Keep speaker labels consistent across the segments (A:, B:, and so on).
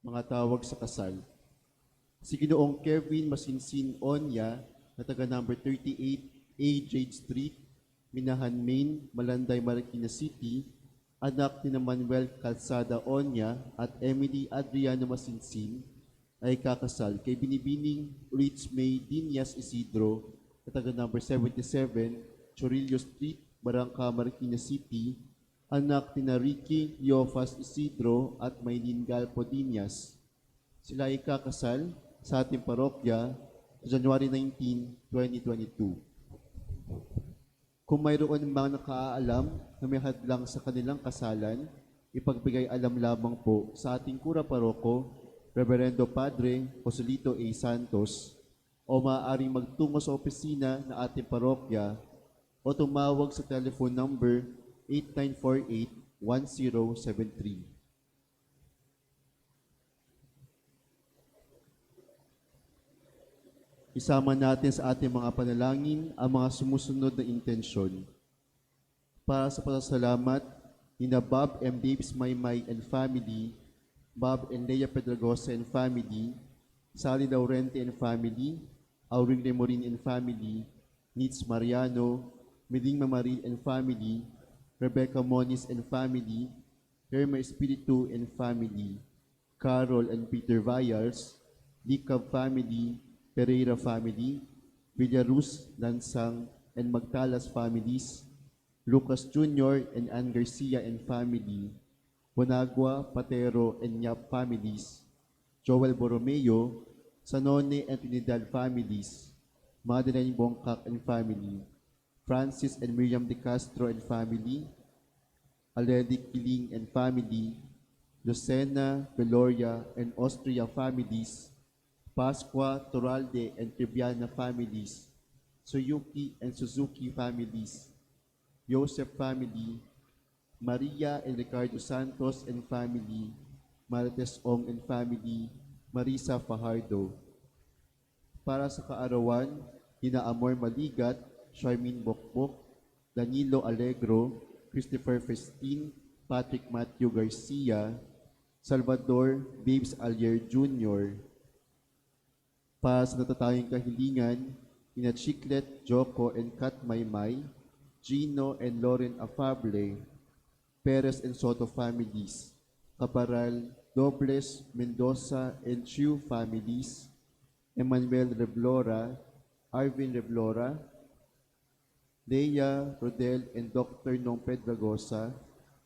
A: Mga tawag sa kasal. Si Ginoong Kevin Masinsin Onya na taga number 38 A Jade Street, Minahan, Maine, Malanday, Marikina City, anak ni Manuel Calzada Onya at Emily Adriano Masinsin, ay kakasal kay Binibining Rich May Dinyas Isidro na taga number 77 Chorillo Street, Barangka, Marikina City, anak ni Ricky Leofas Isidro at Maylin Galpo Dinyas. Sila ay kakasal sa ating parokya sa January 19, 2022. Kung mayroon mga nakaalam na may hadlang sa kanilang kasalan, ipagbigay alam lamang po sa ating kura paroko, Reverendo Padre Joselito A. Santos, o maaaring magtungo sa opisina ng ating parokya o tumawag sa telephone number 8948-1073. Isama natin sa ating mga panalangin ang mga sumusunod na intensyon. Para sa pasasalamat ni Bob M. Davis Maymay and family, Bob and Leia Pedragosa and family, Sally Laurente and family, Auring Remorin and family, Nitz Mariano, Meding Mamaril and family, Rebecca Moniz and family, Herma Espiritu and family, Carol and Peter Vayars, Dicab family, Pereira family, Villaruz, Lansang, and Magtalas families, Lucas Jr. and Ann Garcia and family, Bonagua, Patero, and Yap families, Joel Borromeo, Sanone and Trinidad families, Madeline Bongkak and family, Francis and Miriam De Castro and family, Aledi Kiling and family, Lucena, Veloria, and Austria families, Pasqua, Toralde, and Triviana families, Suyuki and Suzuki families, Joseph family, Maria and Ricardo Santos and family, Marites Ong and family, Marisa Fajardo. Para sa kaarawan, Hina Amor Maligat, Charmin Bokbok, Danilo Alegro, Christopher Festin, Patrick Matthew Garcia, Salvador Babes Alier Jr. Para sa natatanging kahilingan, ina Chiclet, Joko, and Kat Maymay, Gino and Lauren Afable, Perez and Soto families, Caparal, Dobles, Mendoza, and Chiu families, Emmanuel Reblora, Arvin Reblora, Leia, Rodel, and Dr. Nong Pedragosa,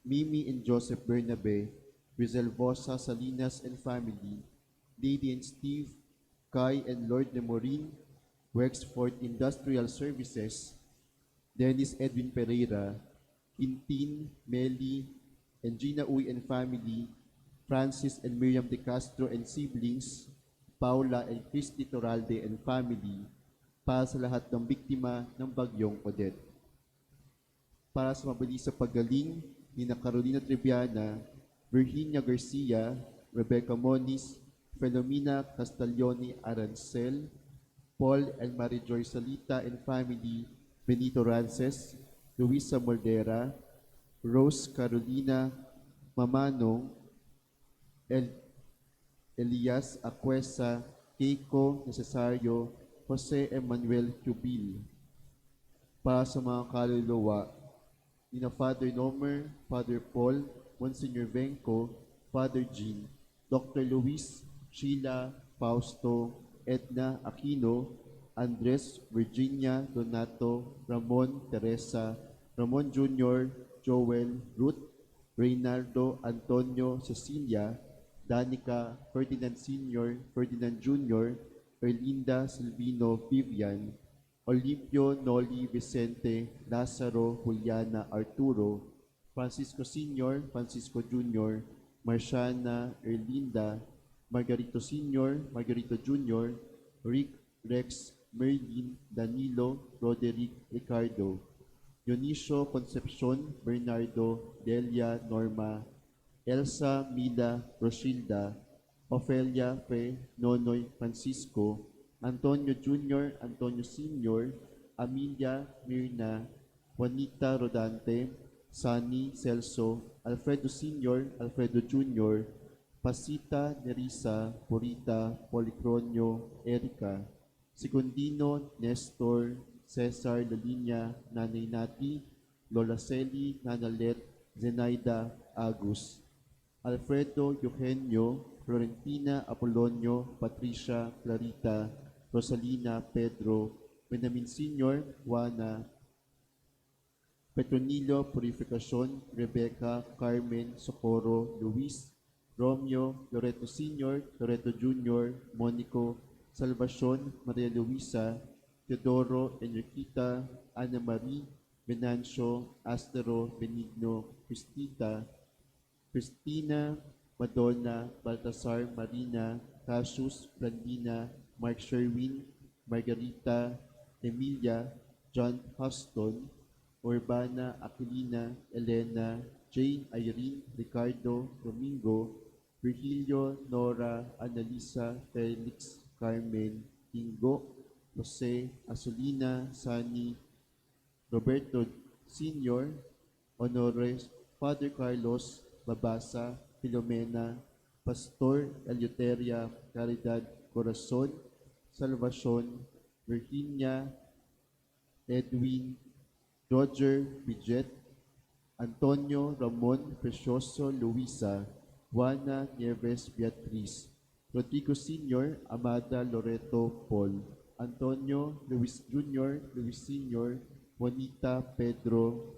A: Mimi and Joseph Bernabe, Rizal Bosa Salinas and family, Lady and Steve, Kai and Lord Lemorin, Wexford Industrial Services, Dennis Edwin Pereira, Quintin, Melly, and Gina Uy and family, Francis and Miriam De Castro and siblings, Paula and Christy Toralde and family, para sa lahat ng biktima ng bagyong Odette. Para sa mabilis sa paggaling ni Carolina Triviana, Virginia Garcia, Rebecca Moniz, Filomena Castaglione Arancel, Paul and Marijoy Salita and family, Benito Rances, Luisa Moldera, Rose Carolina Mamanong, Elias Acuesa, Keiko Necesario, Jose Emmanuel Cubil. Para sa mga kaluluwa, nina Father Nomer, Father Paul, Monsignor Venco, Father Jean, Dr. Luis, Sheila, Fausto, Edna Aquino, Andres, Virginia, Donato, Ramon, Teresa, Ramon Jr., Joel, Ruth, Reynaldo, Antonio, Cecilia, Danica, Ferdinand Sr., Ferdinand Jr., Erlinda, Silvino, Vivian, Olimpio, Noli, Vicente, Lazaro, Juliana, Arturo, Francisco Sr., Francisco Jr., Marciana, Erlinda, Margarito Sr., Margarito Jr., Rick, Rex, Merlin, Danilo, Roderick, Ricardo, Dionisio, Concepcion, Bernardo, Delia, Norma, Elsa, Mila, Rosilda, Ofelia, Fe, Nonoy, Francisco, Antonio Jr., Antonio Sr., Amelia, Mirna, Juanita Rodante, Sunny, Celso, Alfredo Sr., Alfredo Jr., Pasita, Nerissa, Purita, Policronio, Erica, Secundino, Nestor, Cesar Lalinya, Nanay Nati, Lola Celi, Nanalet, Zenaida, Agus, Alfredo, Eugenio, Florentina, Apolonio, Patricia, Clarita, Rosalina, Pedro, Benjamin Sr., Juana, Petronilo, Purificacion, Rebecca, Carmen, Socorro, Luis, Romeo, Loreto Sr., Loreto Jr., Monico, Salvacion, Maria Luisa, Teodoro, Enriquita, Ana Marie, Venancio, Astero, Benigno, Cristina, Madonna, Baltasar, Marina, Cassius, Blandina, Mark Sherwin, Margarita, Emilia, John Huston, Urbana, Aquilina, Elena, Jane, Irene, Ricardo, Domingo, Virgilio, Nora, Annalisa, Felix, Carmen, Kingo, Jose, Asulina, Sani, Roberto Sr., Honores, Father Carlos, Babasa, Filomena, Pastor Eleuteria, Caridad, Corazon, Salvacion, Virginia, Edwin, Roger, Bridget, Antonio, Ramon, Precioso, Luisa, Juana, Nieves, Beatriz, Rodrigo Sr., Amada, Loreto, Paul, Antonio, Luis Jr., Luis Sr., Juanita, Pedro,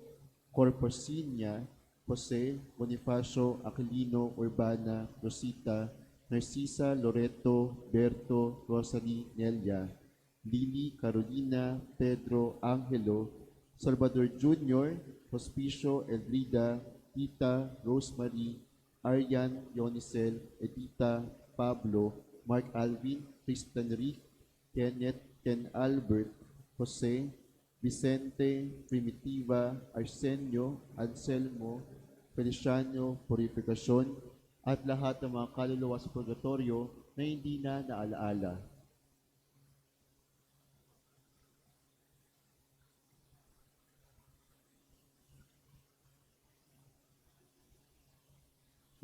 A: Corporcinia, Jose, Bonifacio, Aquilino, Urbana, Rosita, Narcisa, Loreto, Berto, Rosary, Nelia, Lily, Carolina, Pedro, Angelo, Salvador Jr., Hospicio, Elrida, Tita, Rosemary, Arian, Yonicel, Edita, Pablo, Mark Alvin, Tristan Rick, Kenneth, Ken Albert, Jose, Vicente, Primitiva, Arsenio, Anselmo, Feliciano, Purificacion, at lahat ng mga kaluluwa sa purgatorio na hindi na naalaala.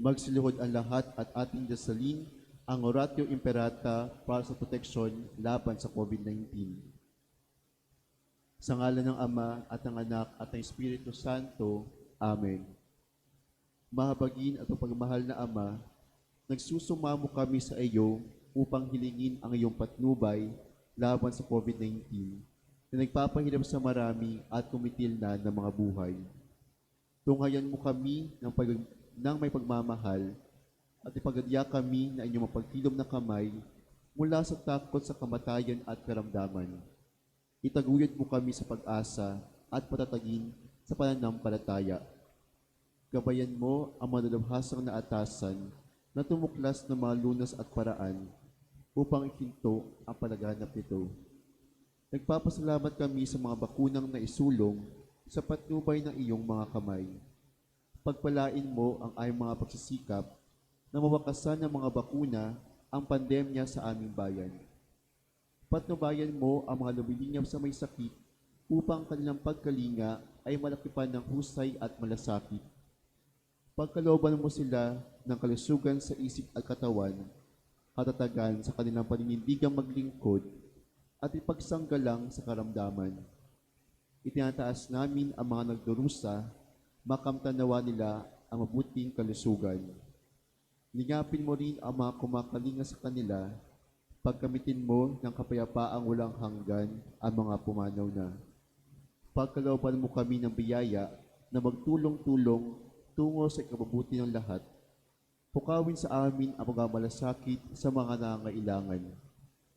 A: Magsiluhod ang lahat at ating dasalin ang Oratio Imperata para sa proteksyon laban sa COVID-19. Sa ngalan ng Ama at ng Anak at ng Espiritu Santo. Amen. Mahabagin at mapagmahal na Ama, nagsusumamo kami sa iyo upang hilingin ang iyong patnubay laban sa COVID-19 na nagpapahirap sa marami at kumitil na ng mga buhay. Tunghayan mo kami ng may pagmamahal at ipagadya kami na inyong mapagkilom na kamay mula sa takot sa kamatayan at karamdaman. Itaguyod mo kami sa pag-asa at patatagin sa pananampalataya. Gabayan mo ang madalubhasang na atasan na tumuklas ng mga lunas at paraan upang ikinto ang palaganap nito. Nagpapasalamat kami sa mga bakunang naisulong sa patnubay ng iyong mga kamay. Pagpalain mo ang aming mga pagsisikap na mawakasan ng mga bakuna ang pandemya sa aming bayan. Patnubayan mo ang mga lumilingap sa may sakit upang kanilang pagkalinga ay malakipan ng husay at malasakit. Pagkalooban mo sila ng kalusugan sa isip at katawan, katatagan sa kanilang paninindigang maglingkod, at ipagsanggalang sa karamdaman. Itinataas namin ang mga nagdurusa, makamtanawa nila ang mabuting kalusugan. Lingapin mo rin ang mga kumakalinga sa kanila, pagkamitin mo ng kapayapaang walang hanggan ang mga pumanaw na. Pagkalooban mo kami ng biyaya na magtulong-tulong tungo sa ikabubuti ng lahat. Pukawin sa amin ang mga malasakit sa mga nangangailangan.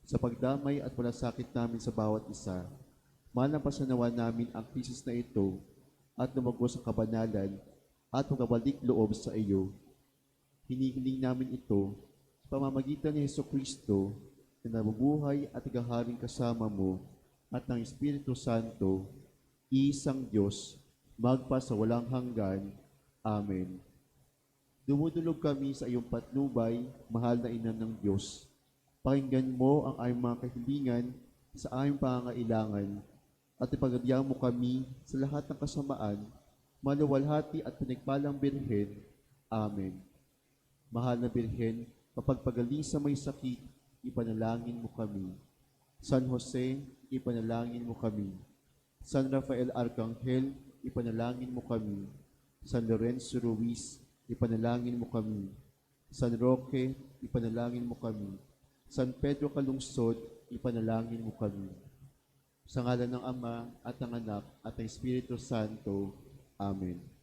A: Sa pagdamay at malasakit namin sa bawat isa, malampasanawa namin ang krisis na ito at lumagos sa kabanalan at magabalik loob sa iyo. Hinihiling namin ito sa pamamagitan ni Jesucristo na nabubuhay at igaharing kasama mo at ng Espiritu Santo, isang Diyos, magpa sa walang hanggan. Amen. Dumudulog kami sa iyong patnubay, mahal na Ina ng Diyos. Pakinggan mo ang aming mga kahilingan sa aming pangangailangan at ipagadya mo kami sa lahat ng kasamaan, maluwalhati at pinagpalang Birhen. Amen. Mahal na Birhen, mapagpagaling sa may sakit, ipanalangin mo kami. San Jose, ipanalangin mo kami. San Rafael Arcangel, ipanalangin mo kami. San Lorenzo Ruiz, ipanalangin mo kami. San Roque, ipanalangin mo kami. San Pedro Calungsod, ipanalangin mo kami. Sa ngalan ng Ama at ng Anak at ng Espiritu Santo. Amen.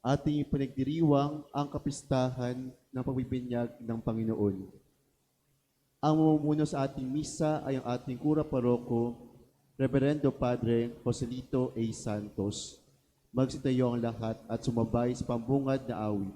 A: ating ipinagdiriwang ang kapistahan ng pagbibinyag ng Panginoon. Ang mamumuno sa ating misa ay ang ating Kura Paroko, Reverendo Padre Joselito A. Santos. Magsitayo ang lahat at sumabay sa pambungad na awit.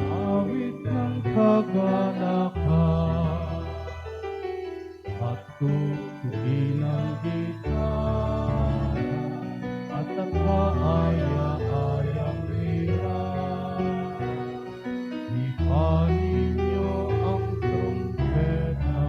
B: Awit ng kagalakan at tugtugin ng gitara at ang kaaya-ayang lira. Ipanin niyo ang trumpeta.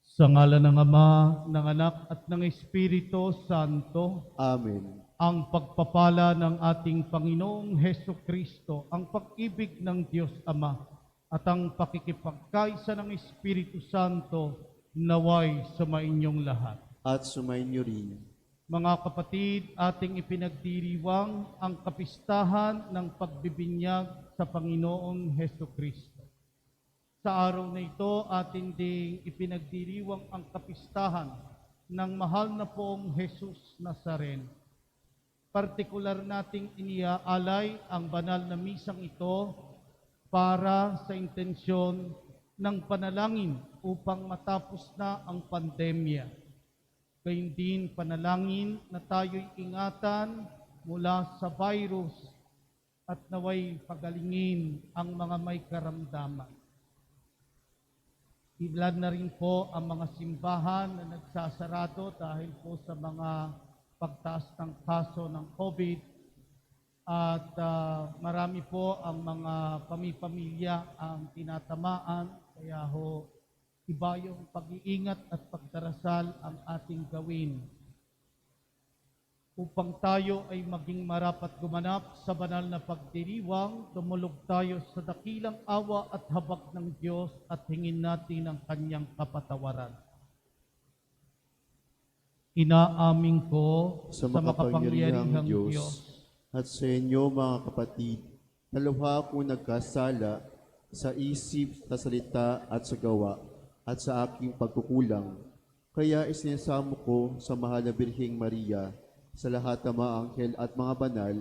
B: Sa ngalan ng Ama, ng Anak at ng Espiritu Santo,
A: Amen.
B: ang pagpapala ng ating Panginoong Hesukristo, ang pag-ibig ng Diyos Ama, at ang pakikipagkaisa ng Espiritu Santo naway sumainyong lahat.
A: At sumainyo rin.
B: Mga kapatid, ating ipinagdiriwang ang kapistahan ng pagbibinyag sa Panginoong Hesukristo. Sa araw na ito, ating ding ipinagdiriwang ang kapistahan ng mahal na pong Jesus Nazareno. Partikular nating iniaalay ang banal na misang ito para sa intensyon ng panalangin upang matapos na ang pandemya. Gayun din panalangin na tayo'y ingatan mula sa virus at naway pagalingin ang mga may karamdaman. Ilan na rin po ang mga simbahan na nagsasarado dahil po sa mga pagtaas ng kaso ng COVID at marami po ang mga pamilya ang tinatamaan, kaya ho iba yung pag-iingat at pagdarasal ang ating gawin upang tayo ay maging marapat gumanap sa banal na pagdiriwang. Tumulog tayo sa dakilang awa at habag ng Diyos at hingin natin ang kanyang kapatawaran. Inaamin ko
A: Sa makapangyarihang Diyos,
B: Diyos
A: at sa inyo mga kapatid, na lubha akong nagkasala sa isip, sa salita at sa gawa, at sa aking pagkukulang. Kaya isinisamo ko sa mahal na Birheng Maria, sa lahat ng mga anghel at mga banal,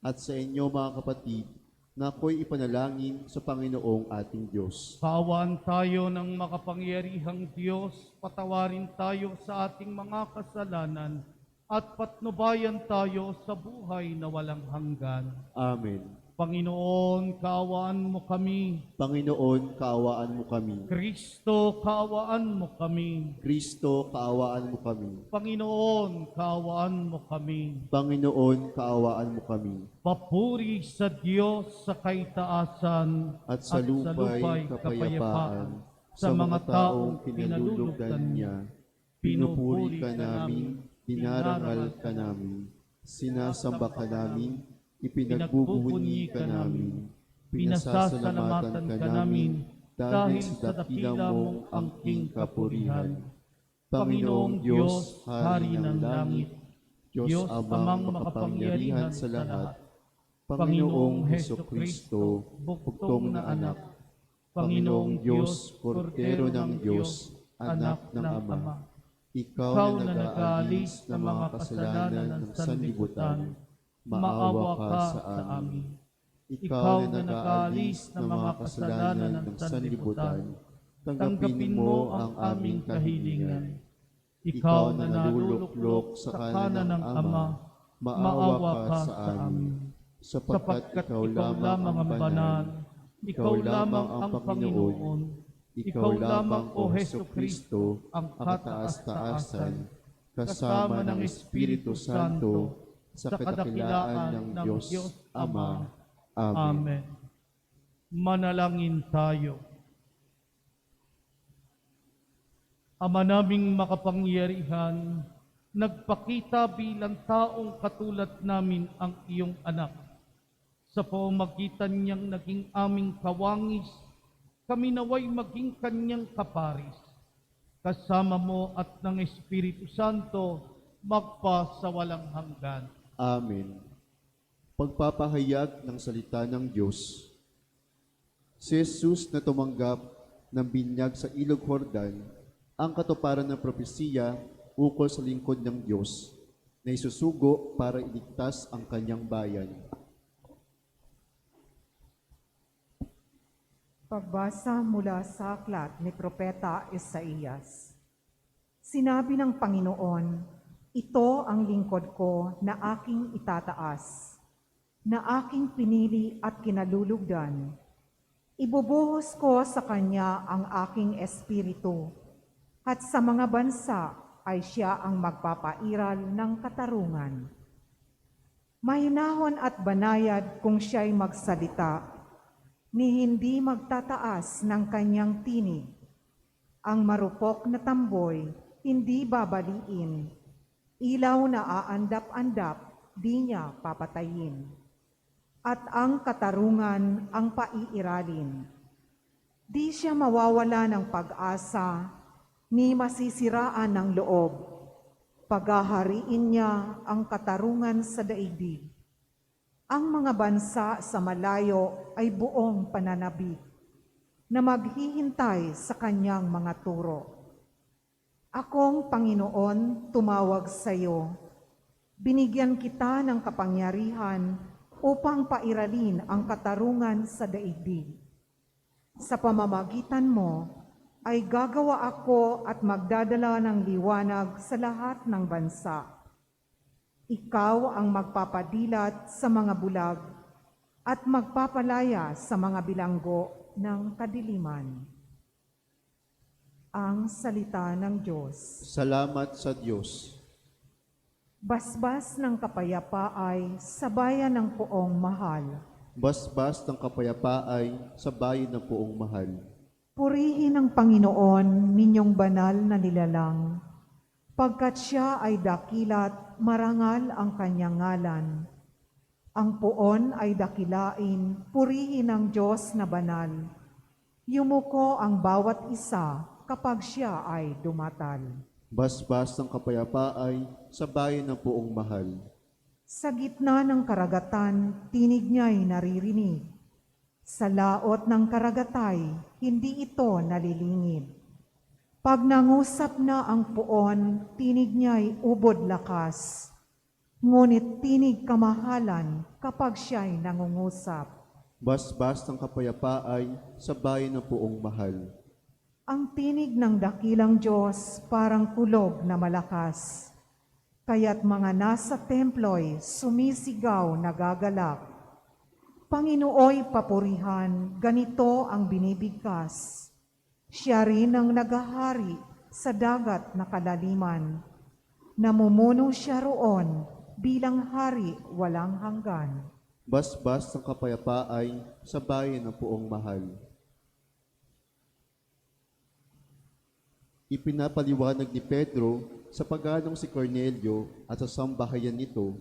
A: at sa inyo mga kapatid, na ako'y ipanalangin sa Panginoong ating Diyos.
B: Kaawaan tayo ng makapangyarihang Diyos, patawarin tayo sa ating mga kasalanan, at patnubayan tayo sa buhay na walang hanggan.
A: Amen.
B: Panginoon, kaawaan mo kami.
A: Panginoon, kaawaan mo kami.
B: Kristo, kaawaan mo kami.
A: Kristo, kaawaan mo kami.
B: Panginoon, kaawaan mo kami.
A: Panginoon, kaawaan mo kami.
B: Papuri sa Diyos sa kaitaasan
A: At sa lupa'y kapayapaan, sa mga taong pinalulugdan niya, pinupuri ka namin, dinarangal ka namin, sinasamba ka namin, ipinagbubunyi ka namin, pinasasalamatan ka namin, dahil sa dakila mong angking kapurihan. Panginoong Diyos, Hari ng langit, Diyos Amang makapangyarihan sa lahat, Panginoong Hesukristo, buktong na anak, Panginoong Diyos, Kordero ng Diyos, anak ng Ama, Ikaw na nag-aalis ng mga kasalanan ng sanlibutan, maawa ka sa amin. Ikaw na nag-aalis ng mga kasalanan ng sanlibutan, tanggapin mo ang aming kahilingan. Ikaw na naluluklok sa kanan ng Ama, maawa ka sa amin. sapagkat ikaw lamang ang banal, ikaw lamang ang Panginoon, ikaw lamang, O Heso Kristo, ang kataas-taasan, kasama ng Espiritu Santo, sa kadakilaan ng Diyos Ama. Amen.
B: Amen. Manalangin tayo. Ama naming makapangyarihan, nagpakita bilang taong katulad namin ang iyong anak. Sa pamamagitan niyang naging aming kawangis, kami naway maging kanyang kaparis. Kasama mo at ng Espiritu Santo, magpa sa walang hanggan.
A: Amen. Pagpapahayag ng salita ng Diyos. Si Jesus na tumanggap ng binyag sa Ilog Jordan, ang katuparan ng propesiya ukol sa lingkod ng Diyos na isusugo para iligtas ang kanyang bayan.
C: Pagbasa mula sa aklat ni Propeta Isaías. Sinabi ng Panginoon, ito ang lingkod ko na aking itataas, na aking pinili at kinalulugdan. Ibubuhos ko sa kanya ang aking espiritu, at sa mga bansa ay siya ang magpapairal ng katarungan. Mahinahon at banayad kung siya'y magsalita, ni hindi magtataas ng kanyang tinig. Ang marupok na tamboy, hindi babaliin. Ilaw na aandap-andap, di niya papatayin. At ang katarungan ang paiiralin. Di siya mawawala ng pag-asa, ni masisiraan ng loob. Paghahariin niya ang katarungan sa daigdig. Ang mga bansa sa malayo ay buong pananabik na maghihintay sa kanyang mga turo. Akong Panginoon, tumawag sa iyo. Binigyan kita ng kapangyarihan upang pairalin ang katarungan sa daigdig. Sa pamamagitan mo ay gagawa ako at magdadala ng liwanag sa lahat ng bansa. Ikaw ang magpapadilat sa mga bulag at magpapalaya sa mga bilanggo ng kadiliman. Ang salita ng Diyos.
A: Salamat sa Diyos.
C: Basbas ng kapayapaan sa bayan ng poong mahal.
A: Basbas ng kapayapaay sa bayan ng poong mahal.
C: Purihin ang Panginoon ninyong banal na nilalang, pagkat siya ay dakilat, marangal ang kanyang ngalan. Ang poon ay dakilain, purihin ang Diyos na banal. Yumuko ang bawat isa kapag siya ay dumatal.
A: Basbas ng kapayapaay sa bayan ng poong mahal.
C: Sa gitna ng karagatan, tinig niya'y naririnig. Sa laot ng karagatay, hindi ito nalilingid. Pag nangusap na ang puon, tinig niya'y ubod lakas. Ngunit tinig kamahalan kapag siya'y nangungusap.
A: Basbas ng kapayapaay sa bayan ng poong mahal.
C: Ang tinig ng dakilang Diyos parang kulog na malakas. Kaya't mga nasa templo'y sumisigaw nagagalak. Panginooy papurihan, ganito ang binibigkas. Siya rin ang nagahari sa dagat na kalaliman. Namumuno siya roon bilang hari walang hanggan.
A: Basbas ng kapayapaay sa bayan ng poong mahal. Ipinapaliwanag ni Pedro sa paganong si Cornelio at sa sambahayan nito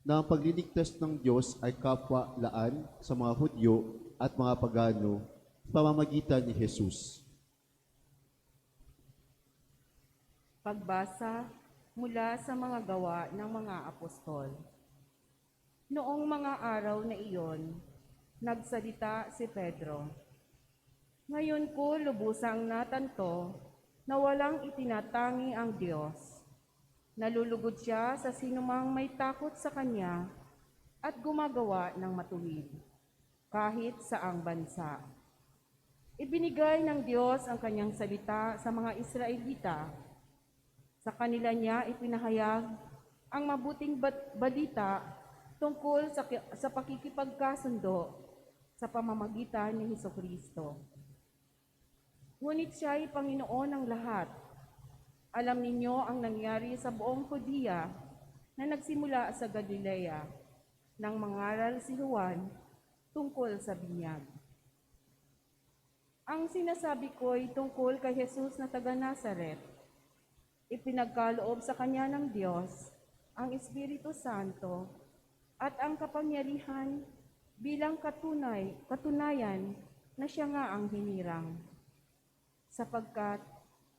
A: na ang pagliligtas ng Diyos ay kapwa-laan sa mga Hudyo at mga pagano sa pamamagitan ni Jesus.
D: Pagbasa mula sa mga gawa ng mga apostol. Noong mga araw na iyon, nagsalita si Pedro. Ngayon ko lubusang natanto na walang itinatangi ang Diyos. Nalulugod siya sa sinumang may takot sa Kanya at gumagawa ng matuwid, kahit saang bansa. Ibinigay ng Diyos ang Kanyang salita sa mga Israelita. Sa kanila niya ipinahayag ang mabuting balita tungkol sa pakikipagkasundo sa pamamagitan ni Hesukristo. Ngunit siya ay Panginoon ng lahat. Alam ninyo ang nangyari sa buong Hudiya na nagsimula sa Galilea nang mangaral si Juan tungkol sa binyag. Ang sinasabi ko ay tungkol kay Jesus na taga Nazaret. Ipinagkaloob sa kanya ng Diyos ang Espiritu Santo at ang kapangyarihan bilang katunayan na siya nga ang hinirang. Sapagkat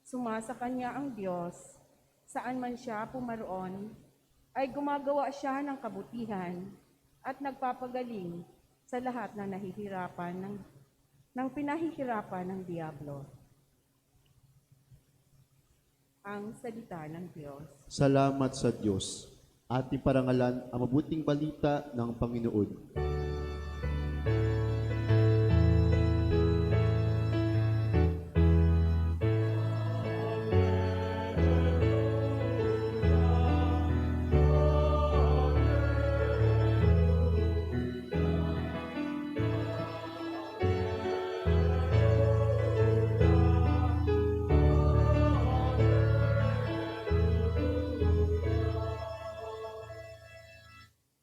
D: sumasa kanya ang Diyos, saan man siya pumaroon, ay gumagawa siya ng kabutihan at nagpapagaling sa lahat na nahihirapan ng pinahihirapan ng Diablo. Ang salita ng Diyos.
A: Salamat sa Diyos. Ating parangalan ang mabuting balita ng Panginoon.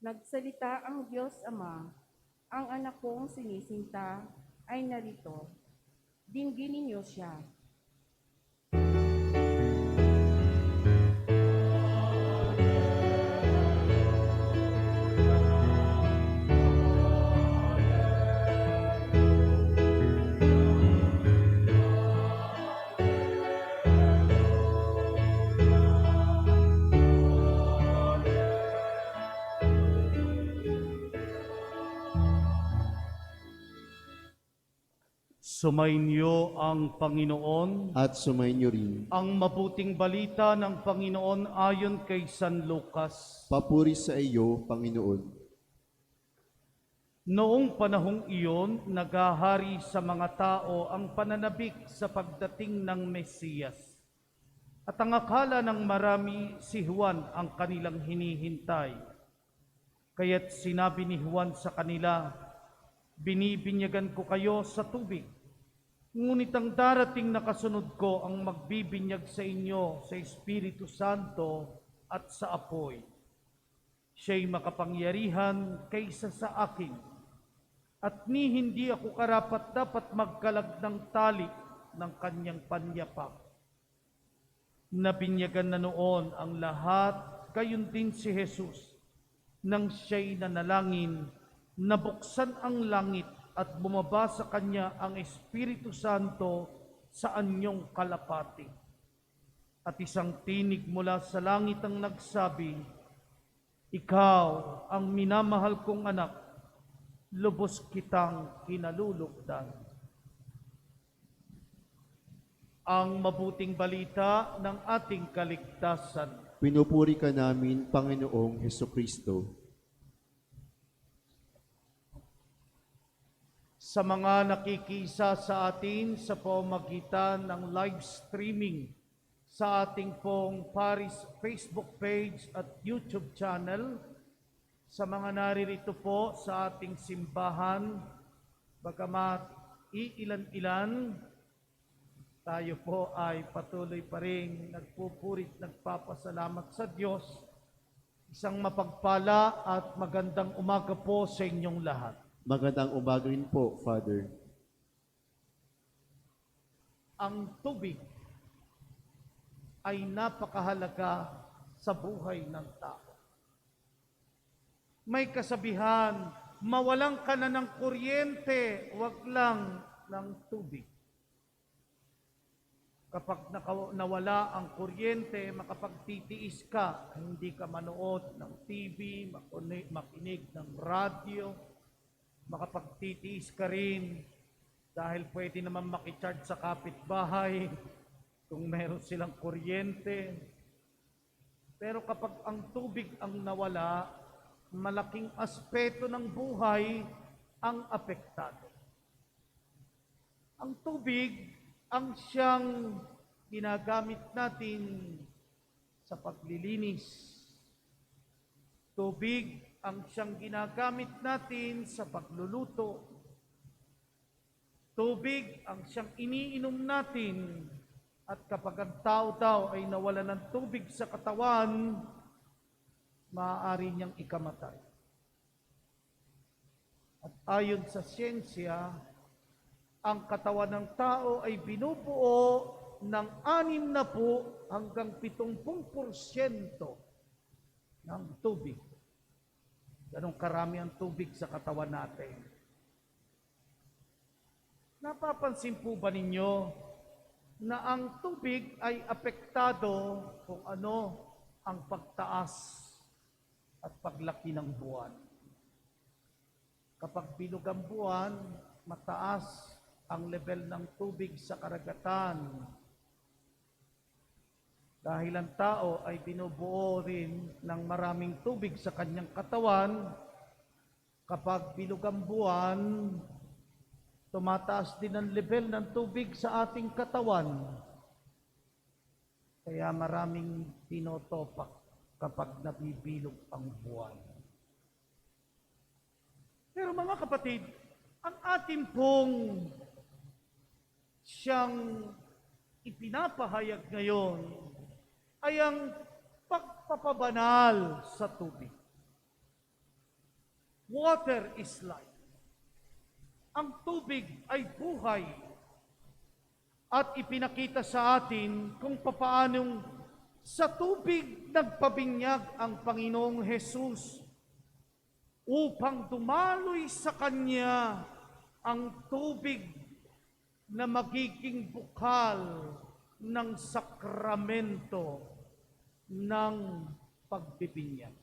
D: Nagsalita ang Diyos Ama, ang anak kong sinisinta ay narito. Dinggin ninyo siya.
B: Sumainyo ang Panginoon.
A: At sumainyo rin.
B: Ang mabuting balita ng Panginoon ayon kay San Lucas.
A: Papuri sa iyo, Panginoon.
B: Noong panahong iyon, naghahari sa mga tao ang pananabik sa pagdating ng Mesiyas. At ang akala ng marami, si Juan ang kanilang hinihintay. Kaya't sinabi ni Juan sa kanila, binibinyagan ko kayo sa tubig. Ngunit ang darating na kasunod ko ang magbibinyag sa inyo sa Espiritu Santo at sa apoy. Siya'y makapangyarihan kaysa sa akin, at ni hindi ako karapat dapat magkalag ng tali ng kanyang panyapak. Nabinyagan na noon ang lahat, gayon din si Jesus. Nang siya'y nanalangin, nabuksan ang langit at bumaba sa kanya ang Espiritu Santo sa anyong kalapati. At isang tinig mula sa langit ang nagsabi, Ikaw ang minamahal kong anak, lubos kitang kinalulugdan. Ang mabuting balita ng ating kaligtasan.
A: Pinupuri ka namin, Panginoong Hesukristo.
B: Sa mga nakikisa sa atin sa pamamagitan ng live streaming sa ating pong Paris Facebook page at YouTube channel, sa mga naririto po sa ating simbahan, bagamat iilan-ilan, tayo po ay patuloy pa rin nagpupurit, nagpapasalamat sa Diyos. Isang mapagpala at magandang umaga po sa inyong lahat.
A: Magandang umaga rin po, Father.
B: Ang tubig ay napakahalaga sa buhay ng tao. May kasabihan, mawalan ka na ng kuryente, wag lang ng tubig. Kapag nawala ang kuryente, makapagtitiis ka, hindi ka manood ng TV, makinig ng radyo, makapagtitiis ka rin dahil pwede naman makicharge sa kapitbahay kung meron silang kuryente. Pero kapag ang tubig ang nawala, malaking aspeto ng buhay ang apektado. Ang tubig ang siyang ginagamit natin sa paglilinis. Tubig ang siyang ginagamit natin sa pagluluto. Tubig ang siyang iniinom natin. At kapag ang tao daw ay nawala ng tubig sa katawan, maaari niyang ikamatay. At ayon sa siyensya, ang katawan ng tao ay binubuo ng 60 hanggang 70% ng tubig. Ganong karami ang tubig sa katawan natin. Napapansin po ba ninyo na ang tubig ay apektado kung ano ang pagtaas at paglaki ng buwan? Kapag bilog ang buwan, mataas ang level ng tubig sa karagatan. Dahil ang tao ay binubuo rin ng maraming tubig sa kanyang katawan, kapag bilog ang buwan, tumataas din ang level ng tubig sa ating katawan. Kaya maraming tinotopak kapag nabibilog ang buwan. Pero mga kapatid, ang ating pong siyang ipinapahayag ngayon ay ang pagpapabanal sa tubig. Water is life. Ang tubig ay buhay. At ipinakita sa atin kung papaanong sa tubig nagpabinyag ang Panginoong Hesus upang dumaloy sa Kanya ang tubig na magiging bukal ng sakramento ng pagbibinyag.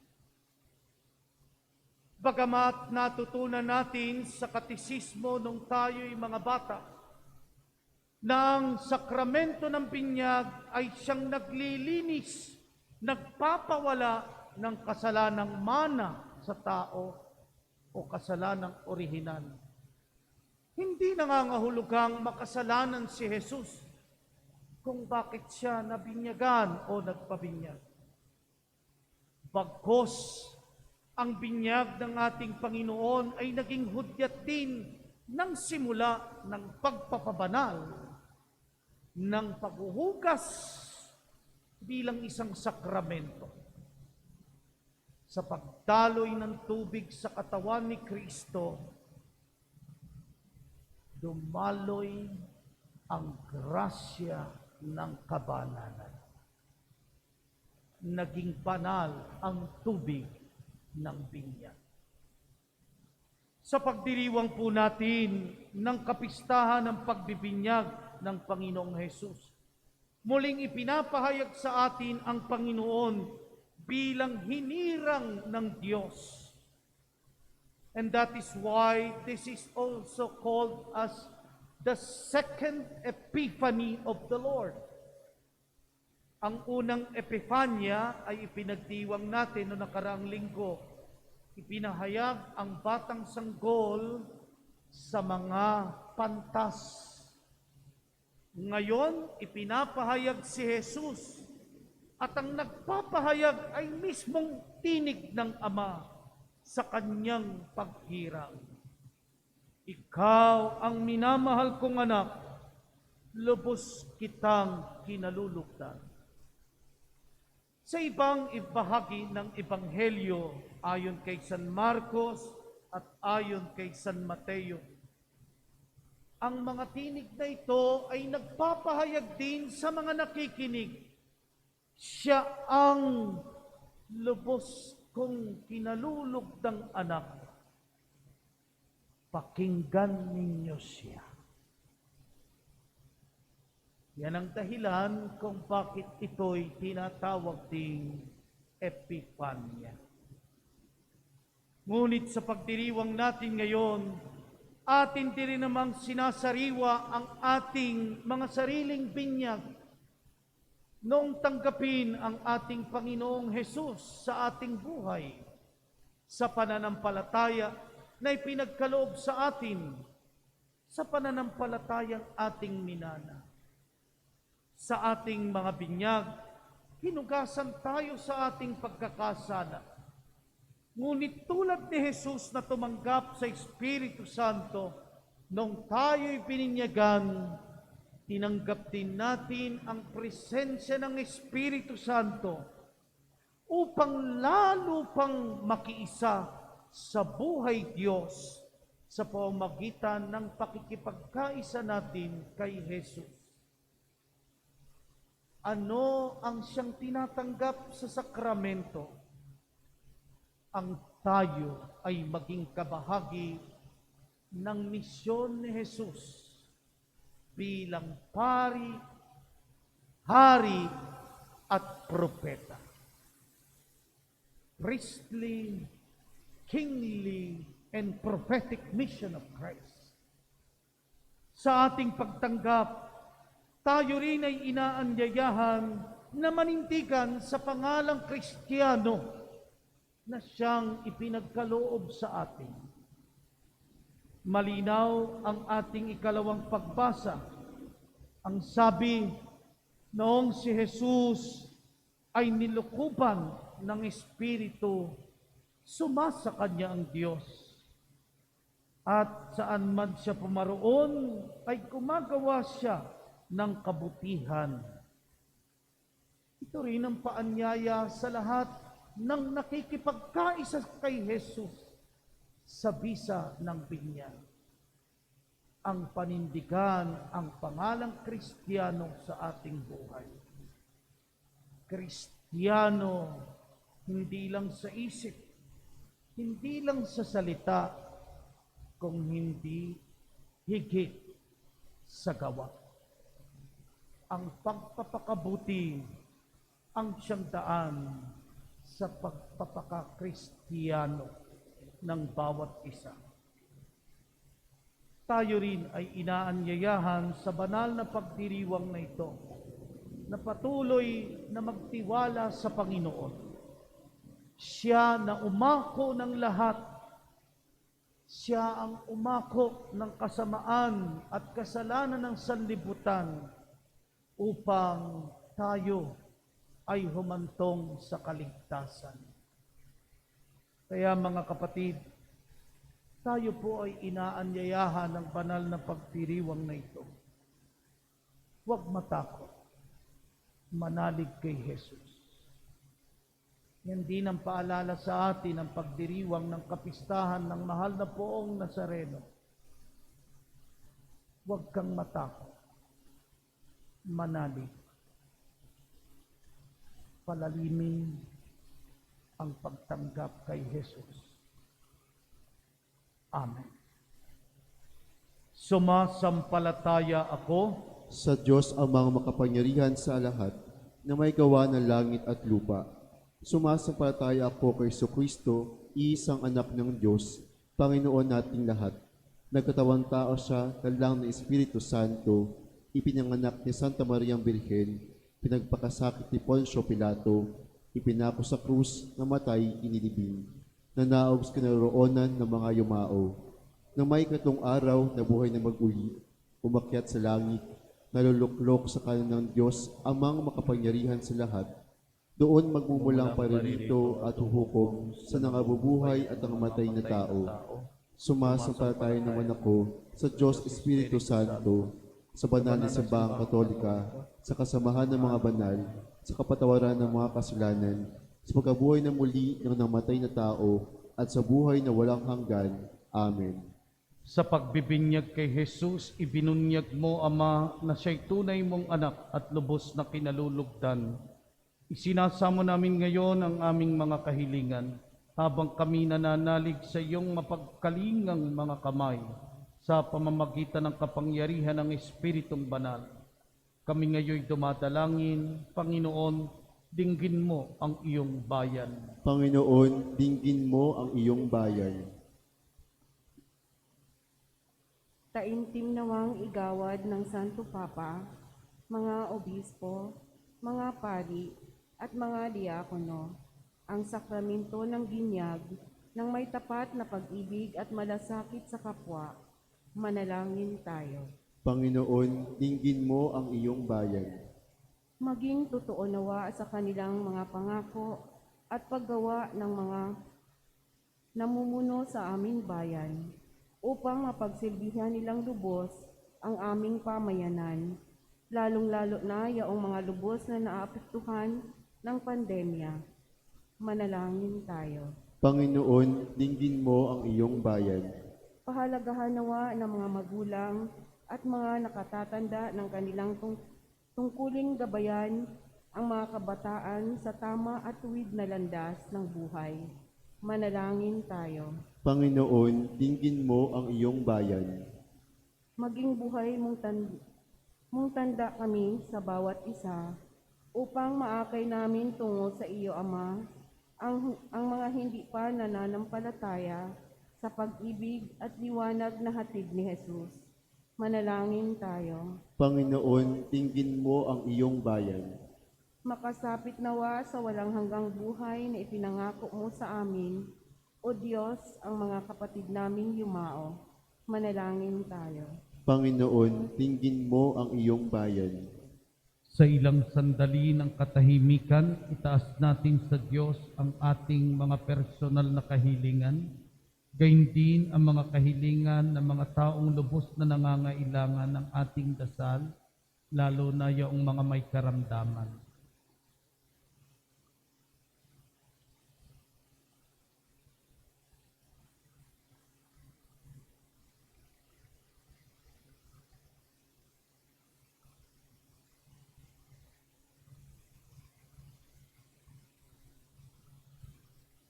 B: Bagamat natutunan natin sa katisismo nung tayo'y mga bata, na ang sakramento ng binyag ay siyang naglilinis, nagpapawala ng kasalanang mana sa tao o kasalanang orihinal. Hindi nangangahulugang makasalanan si Jesus kung bakit siya nabinyagan o nagpabinyag. Bagkus, ang binyag ng ating Panginoon ay naging hudyat din ng simula ng pagpapabanal, ng paghuhugas bilang isang sakramento. Sa pagdaloy ng tubig sa katawan ni Kristo, dumaloy ang grasya ng kabanalan. Naging banal ang tubig ng binyag. Sa pagdiriwang po natin ng kapistahan ng pagbibinyag ng Panginoong Hesus, muling ipinapahayag sa atin ang Panginoon bilang hinirang ng Diyos. And that is why this is also called as the second Epiphany of the Lord. Ang unang Epifanya ay ipinagdiwang natin noong nakaraang linggo. Ipinahayag ang batang sanggol sa mga pantas. Ngayon, ipinapahayag si Jesus at ang nagpapahayag ay mismong tinig ng Ama sa kanyang paghirang. Ikaw ang minamahal kong anak, lubos kitang kinalulugdan. Sa ibang ibahagi ng Ebanghelyo, ayon kay San Marcos at ayon kay San Mateo, ang mga tinig na ito ay nagpapahayag din sa mga nakikinig. Siya ang lubos kong kinalulugdang anak. Pakinggan ninyo siya. Yan ang dahilan kung bakit ito'y tinatawag ding Epifanya. Ngunit sa pagdiriwang natin ngayon, atin din rin namang sinasariwa ang ating mga sariling binyag noong tanggapin ang ating Panginoong Hesus sa ating buhay, sa pananampalataya na ipinagkaloob sa atin, sa pananampalatayang ating minana. Sa ating mga binyag, hinugasan tayo sa ating pagkakasala. Ngunit tulad ni Jesus na tumanggap sa Espiritu Santo, nung tayo'y pininyagan, tinanggap din natin ang presensya ng Espiritu Santo upang lalo pang makiisa sa buhay Diyos sa pamamagitan ng pakikipagkaisa natin kay Jesus. Ano ang siyang tinatanggap sa sakramento? Ang tayo ay maging kabahagi ng misyon ni Jesus bilang pari, hari at propeta. Priestly, kingly, and prophetic mission of Christ. Sa ating pagtanggap, tayo rin ay inaanyayahan na manindigan sa pangalang Kristiyano na siyang ipinagkaloob sa atin. Malinaw ang ating ikalawang pagbasa. Ang sabi, noong si Jesus ay nilukuban ng Espiritu, sumasa kanya ang Diyos. At saan man siya pumaroon, ay gumagawa siya ng kabutihan. Ito rin ang paanyaya sa lahat ng nakikipagkaisa kay Jesus sa bisa ng binyan. Ang panindigan ang pangalang Kristiyano sa ating buhay. Kristiyano, hindi lang sa isip, hindi lang sa salita, kung hindi higit sa gawa. Ang pagpapakabuti ang siyang daan sa pagpapakakristiyano ng bawat isa. Tayo rin ay inaanyayahan sa banal na pagdiriwang na ito na patuloy na magtiwala sa Panginoon. Siya na umako ng lahat. Siya ang umako ng kasamaan at kasalanan ng sanlibutan upang tayo ay humantong sa kaligtasan. Kaya mga kapatid, tayo po ay inaanyayahan ng banal na pagdiriwang na ito. Huwag matakot. Manalig kay Jesus. Yan din ang paalala sa atin ang pagdiriwang ng kapistahan ng mahal na Poong Nazareno. Huwag kang matakot. Manalig. Palalimin ang pagtanggap kay Jesus. Amen. Sumasampalataya ako
A: Sa Diyos amang makapangyarihan sa lahat, na may gawa ng langit at lupa. Sumasampalataya ako kay Jesucristo, isang anak ng Diyos, Panginoon nating lahat. Nagkatawang tao siya, talang ng Espiritu Santo, ipinanganak ni Santa Mariang Birhen, pinagpakasakit ni Poncio Pilato, ipinako sa krus, namatay, inilibing. Nanaog sa kinaroroonan ng mga yumao. Nang may katong araw na buhay na mag-uli, umakyat sa langit, naluluklok sa kanan ng Diyos, amang makapangyarihan sa lahat. Doon magmumulang paririto at huhukom sa nangabubuhay at ang matay na tao. Sumasampalataya naman ako sa Diyos Espiritu Santo, sa banal na simbahang Katolika, sa kasamahan ng mga banal, sa kapatawaran ng mga kasalanan, sa pagkabuhay na muli ng namatay na tao, at sa buhay na walang hanggan. Amen.
B: sa pagbibinyag kay Jesus, ibinunyag mo, Ama, na siya'y tunay mong anak at lubos na kinalulugdan. Isinasamo namin ngayon ang aming mga kahilingan habang kami nananalig sa iyong mapagkalingang mga kamay sa pamamagitan ng kapangyarihan ng Espiritong Banal. Kami ngayon dumadalangin, Panginoon, dinggin mo ang iyong bayan.
A: Panginoon, dinggin mo ang iyong bayan.
D: Taimtim nawang igawad ng Santo Papa, mga obispo, mga pari, at mga diakono, ang sakramento ng binyag ng may tapat na pag-ibig at malasakit sa kapwa. Manalangin tayo.
A: Panginoon, dinggin mo ang iyong bayan.
D: Maging totoo nawa sa kanilang mga pangako at paggawa ng mga namumuno sa aming bayan, upang mapagsilbihan nilang lubos ang aming pamayanan, lalong-lalo na yaong mga lubos na naapektuhan ng pandemya. Manalangin tayo.
A: Panginoon, dinggin mo ang iyong bayan.
D: Pahalagahan nawa ng mga magulang at mga nakatatanda ng kanilang tungkuling gabayan ang mga kabataan sa tama at tuwid na landas ng buhay. Manalangin tayo.
A: Panginoon, dinggin mo ang iyong bayan.
D: Maging buhay mong tanda kami sa bawat isa upang maakay namin tungo sa iyo, Ama, ang mga hindi pa nananampalataya sa pag-ibig at liwanag na hatid ni Jesus. Manalangin tayo.
A: Panginoon, dinggin mo ang iyong bayan.
D: Makasapit nawa sa walang hanggang buhay na ipinangako mo sa amin, O Diyos, ang mga kapatid naming yumao. Manalangin tayo.
A: Panginoon, dinggin mo ang iyong bayan.
B: Sa ilang sandali ng katahimikan, itaas natin sa Diyos ang ating mga personal na kahilingan, gayon din ang mga kahilingan ng mga taong lubos na nangangailangan ng ating dasal, lalo na yung mga may karamdaman.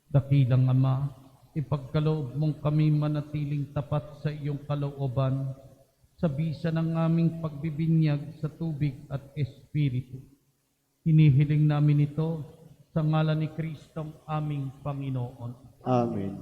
B: Dakilang Ama, ipagkaloob mong kami manatiling tapat sa iyong kalooban sa bisa ng aming pagbibinyag sa tubig at espiritu. Hinihiling namin ito sa ngalan ni Kristong aming Panginoon.
A: Amen.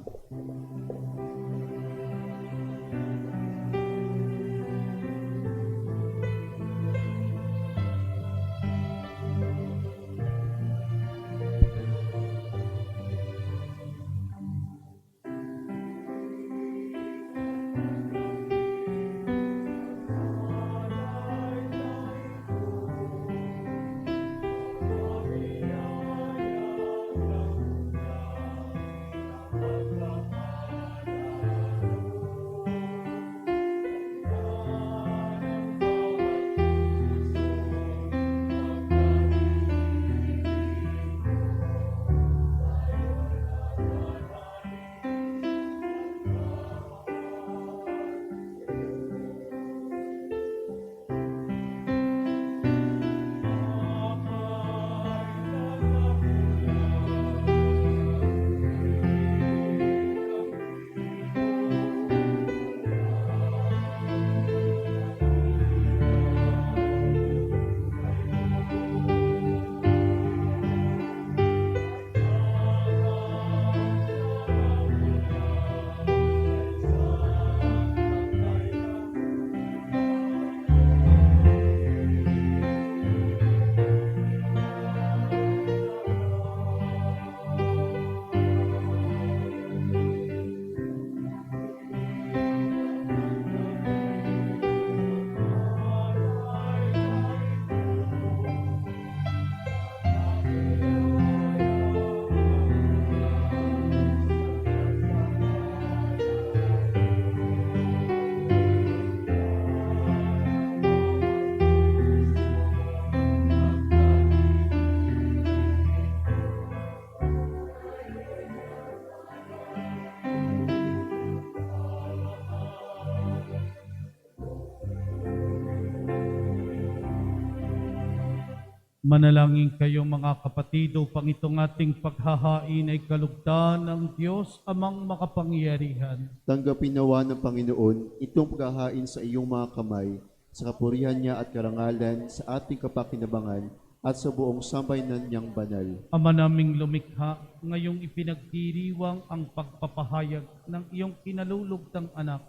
B: Manalangin kayo mga kapatid upang itong ating paghahain ay kalugdan ng Diyos amang makapangyarihan.
A: Tanggapin nawa ng Panginoon itong paghahain sa iyong mga kamay, sa kapurihan niya at karangalan, sa ating kapakinabangan, at sa buong sambayanan niyang banal.
B: Ama naming lumikha, ngayong ipinagdiriwang ang pagpapahayag ng iyong kinalulugtang anak,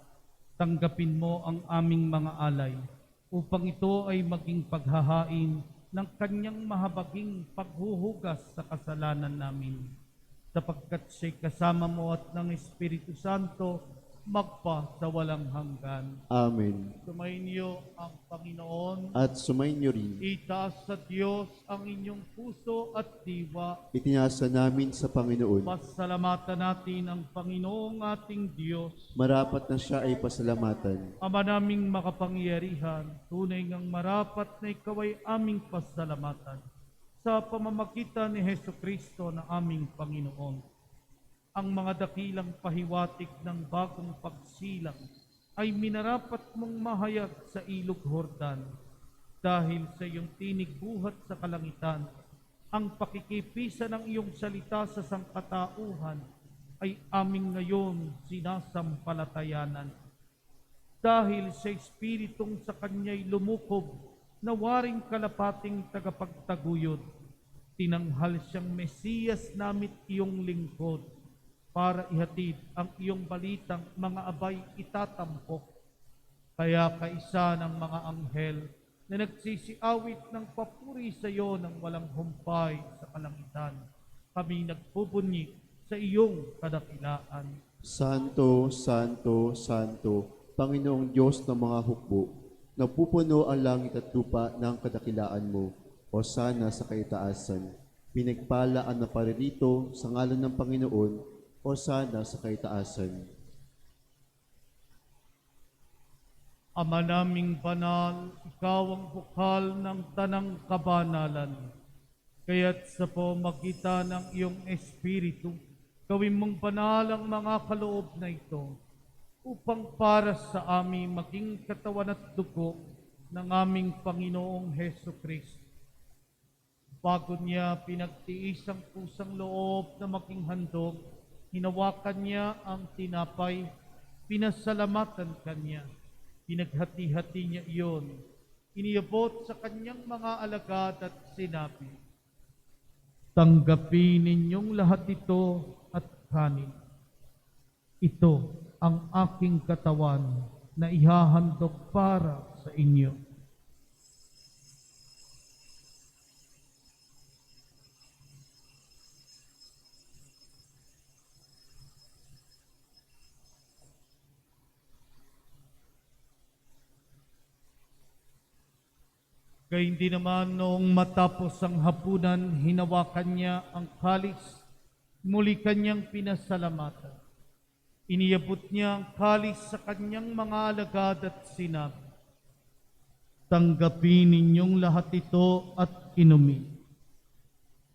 B: tanggapin mo ang aming mga alay, upang ito ay maging paghahain ng kanyang mahabaging paghuhugas sa kasalanan namin. Sapagkat siya'y kasama mo at ng Espiritu Santo, magpa sa walang hanggan.
A: Amen.
B: Sumainyo ang Panginoon.
A: At sumainyo rin.
B: Itaas sa Diyos ang inyong puso at diwa.
A: Itinasa namin sa Panginoon.
B: Pasalamatan natin ang Panginoong ating Diyos.
A: Marapat na siya ay pasalamatan.
B: Ama naming makapangyarihan, tunay ngang marapat na ikaw ay aming pasalamatan sa pamamagitan ni Hesukristo na aming Panginoon. Ang mga dakilang pahiwatig ng bagong pagsilang ay minarapat mong mahayag sa ilog Jordan dahil sa iyong tinig buhat sa kalangitan. Ang pakikipisa ng iyong salita sa sangkatauhan ay aming ngayon sinasampalatayanan. Dahil sa Espiritong sa kanya'y lumukob na waring kalapating tagapagtaguyod, tinanghal siyang Mesiyas namit iyong lingkod para ihatid ang iyong balitang mga abay itatampok. Kaya kaisa ng mga anghel na nagsisiawit ng papuri sa iyo ng walang humpay sa kalangitan, kami nagpubunyi sa iyong kadakilaan.
A: Santo, Santo, Santo, Panginoong Diyos ng mga hukbo, napupuno ang langit at lupa ng kadakilaan mo. Hosana sa kaitaasan. Pinagpala ang naparirito sa ngalan ng Panginoon. Hosana sa kaitaasan.
B: Ama naming banal, ikaw ang bukal ng tanang kabanalan. Kaya't sa pamagitan ng iyong Espiritu, gawin mong banal ang mga kaloob na ito, upang para sa amin maging katawan at dugo ng aming Panginoong Hesukristo. Bago niya pinagtiis ang pusang loob na maging handog, hinawakan niya ang tinapay, pinasalamatan kanya, pinaghati-hati niya iyon, iniabot sa kanyang mga alagad at sinabi, "Tanggapin ninyong lahat ito at kanin. Ito ang aking katawan na ihahandog para sa inyo." Gayundin naman noong matapos ang hapunan, hinawakan niya ang kalis, muli kanyang pinasalamatan. Iniabot niya ang kalis sa kanyang mga alagad at sinabi, "Tanggapin ninyong lahat ito at inumin.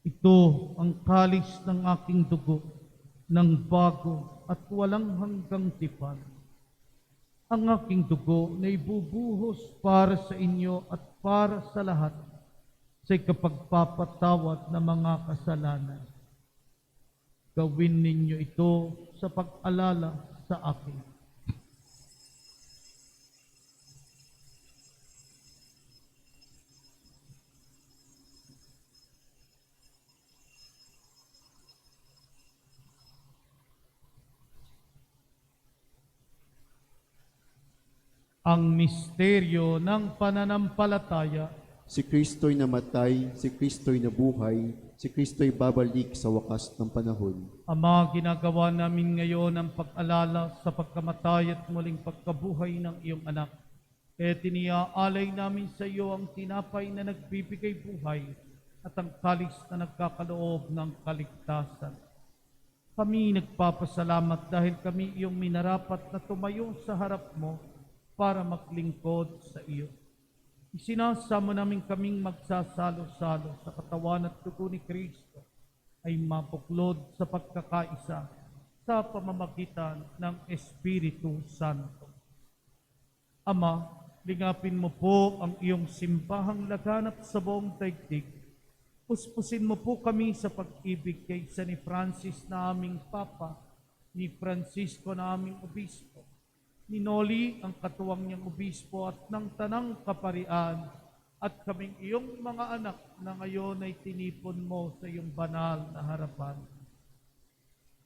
B: Ito ang kalis ng aking dugo, ng bago at walang hanggang tipan. Ang aking dugo na ibubuhos para sa inyo at para sa lahat sa ikapagpapatawad ng mga kasalanan. Gawin ninyo ito sa pag-alala sa akin." Ang misteryo ng pananampalataya.
A: Si Kristo'y namatay, si Kristo'y nabuhay, si Kristo'y babalik sa wakas ng panahon.
B: Ama, ginagawa namin ngayon ang pag-alala sa pagkamatay at muling pagkabuhay ng iyong anak. Kaya tiniaalay namin sa iyo ang tinapay na nagbibigay buhay at ang kalis na nagkakaloob ng kaligtasan. Kami nagpapasalamat dahil kami iyong minarapat na tumayo sa harap mo para maglingkod sa iyo. Isinasamo namin kaming magsasalo-salo sa katawan at dugo ni Kristo ay mapuklod sa pagkakaisa sa pamamagitan ng Espiritu Santo. Ama, lingapin mo po ang iyong simbahang laganap sa buong daigdig. Puspusin mo po kami sa pag-ibig kay San Francis na aming Papa, ni Francisco na aming Obispo, ni Noli ang katuwang niyang obispo at ng tanang kaparian, at kaming iyong mga anak na ngayon ay tinipon mo sa iyong banal na harapan.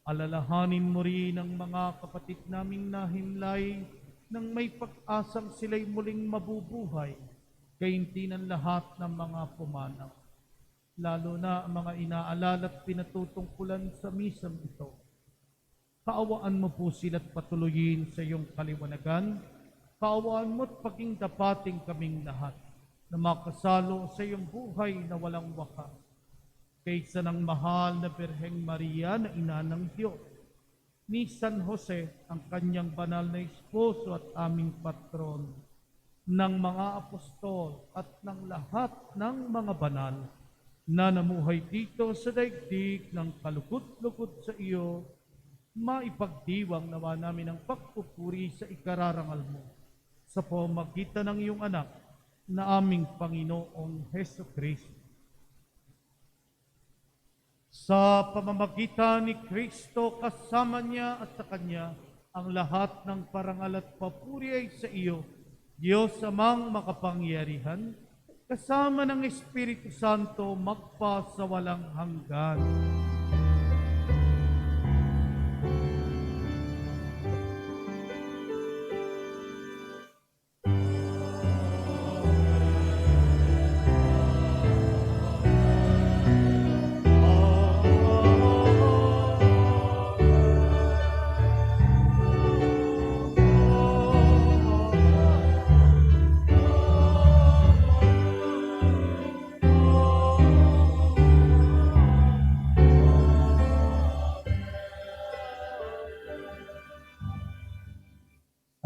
B: Alalahanin mo rin ang mga kapatid naming nahimlay nang may pag-asang sila'y muling mabubuhay, gainti ng lahat ng mga pumanaw, lalo na ang mga inaalala at pinatutungkulan sa misang ito. kaawaan mo po sila't patuloyin sa iyong kaliwanagan. Kaawaan mo at paging dapating kaming lahat na makasalo sa iyong buhay na walang wakas. Kaysa ng mahal na Birheng Maria na ina ng Diyos, ni San Jose, ang kanyang banal na esposo at aming patron, ng mga apostol at ng lahat ng mga banal na namuhay dito sa daigdig ng kalugod-lugod sa iyo, maipagdiwang nawa namin ang pagpupuri sa ikararangal mo sa pamamagitan ng iyong anak na aming Panginoong Heso Kristo. Sa pamamagitan ni Kristo, kasama niya at sa Kanya, ang lahat ng parangal at papuri ay sa iyo, Diyos amang makapangyarihan, kasama ng Espiritu Santo, magpa sa walang hanggan.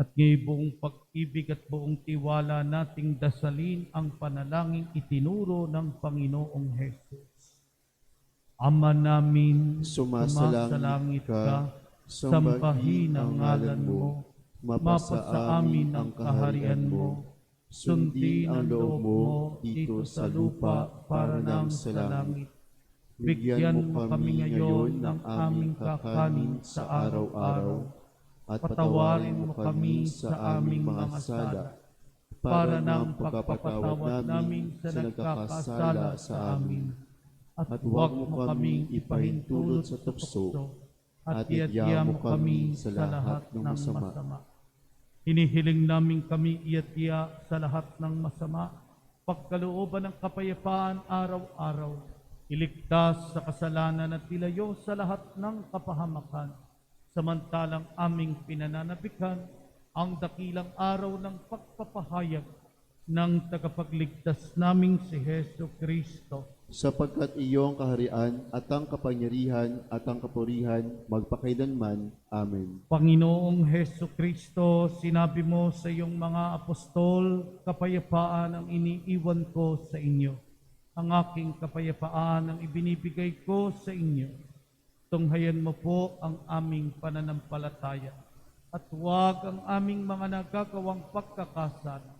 B: At ngayon buong pag-ibig at buong tiwala nating dasalin ang panalangin itinuro ng Panginoong Hesus. Ama namin,
A: Sumasalangit ka,
B: sambahin ang ngalan mo, mapasa amin ang kaharian mo, sundin ang loob mo dito sa lupa para nang sa langit. Bigyan mo kami ngayon ng aming kakanin sa araw-araw, at patawarin mo kami sa aming mga sala, para ng pagpapatawad namin sa nagkakasala sa amin. At huwag mo kaming ipahintulot sa tukso, at iadya mo kami sa lahat ng masama. Hinihiling namin kami iadya sa lahat ng masama, pagkalooban ng kapayapaan araw-araw, iligtas sa kasalanan at ilayo sa lahat ng kapahamakan, samantalang aming pinananabikan ang dakilang araw ng pagpapahayag ng tagapagligtas naming si Heso Kristo.
A: Sapagkat iyong kaharian at ang kapangyarihan at ang kapurihan magpakailanman. Amen.
B: Panginoong Heso Kristo, sinabi mo sa iyong mga apostol, kapayapaan ang iniiwan ko sa inyo. Ang aking kapayapaan ang ibinibigay ko sa inyo. Tunghayan mo po ang aming pananampalataya at huwag ang aming mga nagagawang pagkakasala.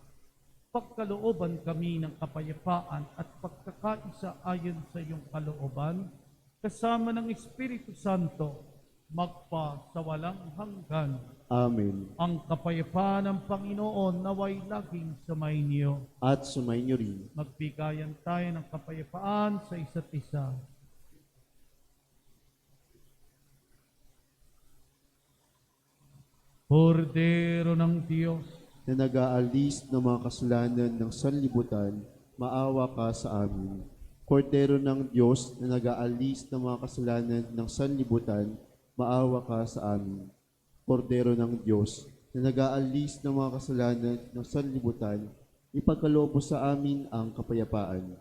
B: Pagkalooban kami ng kapayapaan at pagkakaisa ayon sa iyong kalooban, kasama ng Espiritu Santo, magpa sa walang hanggan.
A: Amen.
B: Ang kapayapaan ng Panginoon naway laging sumainyo.
A: At sumainyo rin.
B: Magbigayan tayo ng kapayapaan sa isa't isa. Kordero ng Diyos,
A: na nag-aalis ng mga kasalanan ng sanlibutan, maawa ka sa amin. Kordero ng Diyos na nag-aalis ng mga kasalanan ng sanlibutan, maawa ka sa amin. Kordero ng Diyos na nag-aalis ng mga kasalanan ng sanlibutan, ipagkaloob mo sa amin ang kapayapaan.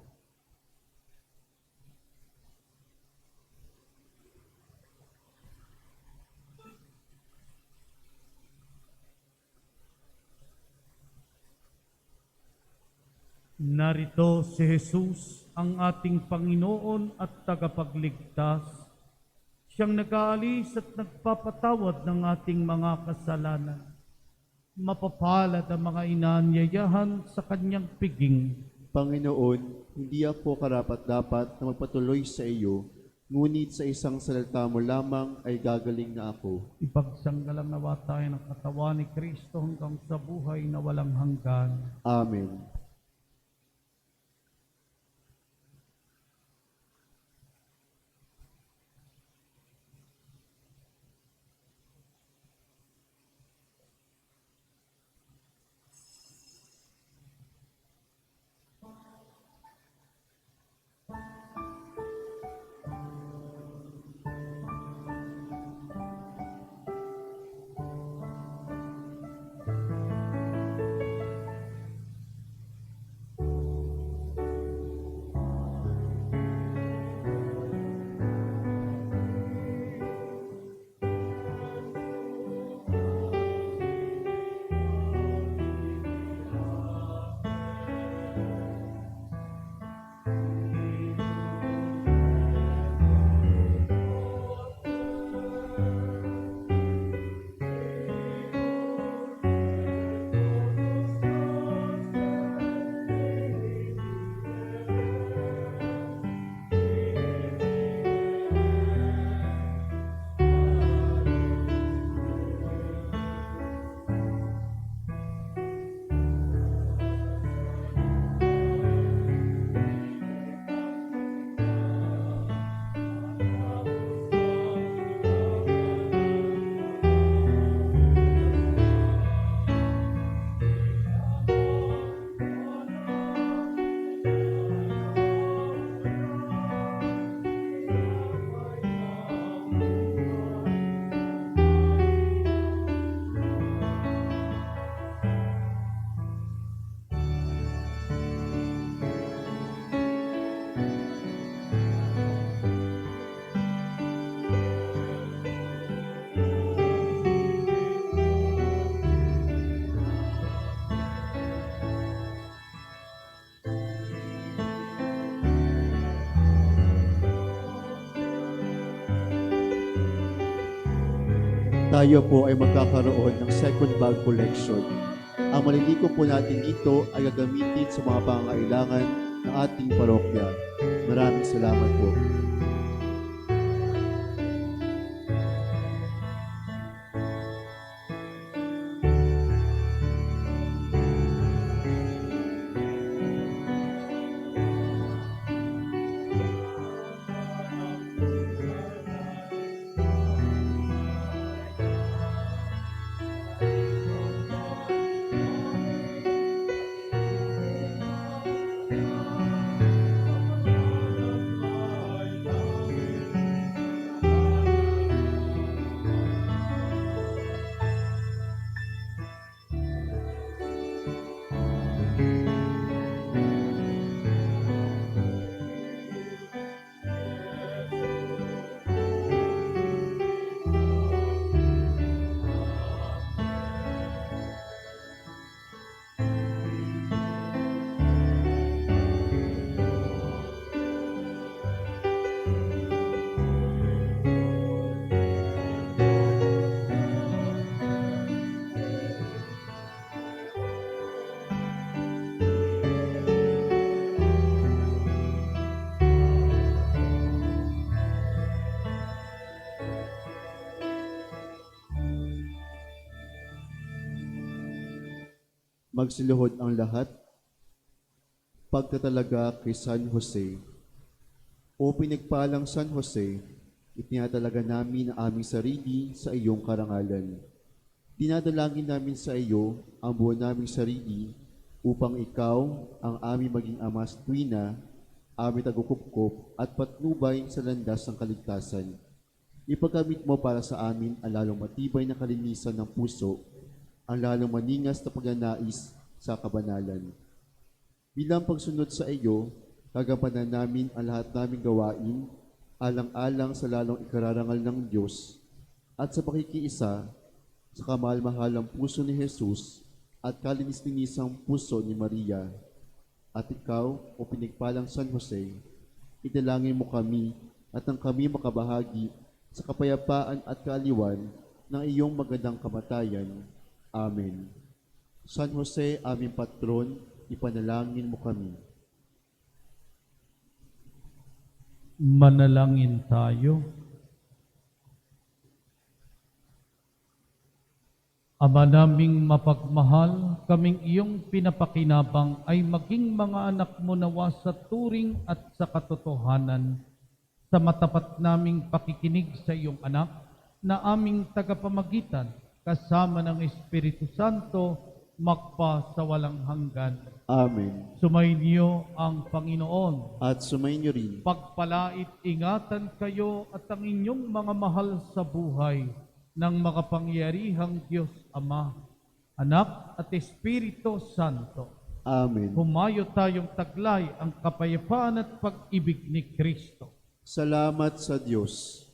B: narito si Jesus, ang ating Panginoon at tagapagligtas. Siyang nag-aalis at nagpapatawad ng ating mga kasalanan. Mapapalad ang mga inaanyayahan sa kanyang piging.
A: Panginoon, hindi ako karapat-dapat na magpatuloy sa iyo, ngunit sa isang salita mo lamang ay gagaling na ako.
B: Ipagsanggalang nawa tayo ng katawan ni Kristo hanggang sa buhay na walang hanggan.
A: Amen. tayo po ay magkakaroon ng second bag collection. Ang maliliko po natin dito ay gagamitin sa mga pangangailangan ng ating parokya. Maraming salamat po. Magsiluhod ang lahat. Pagtatalaga kay San Jose. O pinagpalang San Jose, itinatalaga namin ang aming sarili sa iyong karangalan. Dinadalangin namin sa iyo ang buwan naming sarili upang ikaw ang aming maging amas tuwina, aming tagukupkop at patnubay sa landas ng kaligtasan. Ipagkamit mo para sa amin ang lalong matibay na kalinisan ng puso, ang lalong maningas na pagnanais sa kabanalan. Bilang pagsunod sa iyo, gagampanan namin ang lahat naming gawain, alang-alang sa lalong ikararangal ng Diyos, at sa pakikiisa sa kamahal-mahalang puso ni Jesus at kalinis-linisang puso ni Maria. At ikaw, o pinagpalang San Jose, idalangin mo kami at ang kami makabahagi sa kapayapaan at kaaliwan ng iyong magandang kamatayan. Amen. San Jose, aming patron, ipanalangin mo kami.
B: Manalangin tayo. Ama naming mapagmahal, kaming iyong pinapakinabang ay maging mga anak mo nawa sa turing at sa katotohanan, sa matapat naming pakikinig sa iyong anak na aming tagapamagitan, kasama ng Espiritu Santo, magpa sa walang hanggan.
A: Amen.
B: Sumainyo ang Panginoon.
A: At sumainyo rin.
B: Pagpalait, ingatan kayo at ang inyong mga mahal sa buhay ng makapangyarihang Diyos Ama, Anak at Espiritu Santo.
A: Amen.
B: Humayo tayong taglay ang kapayapaan at pag-ibig ni Kristo.
A: Salamat sa Diyos.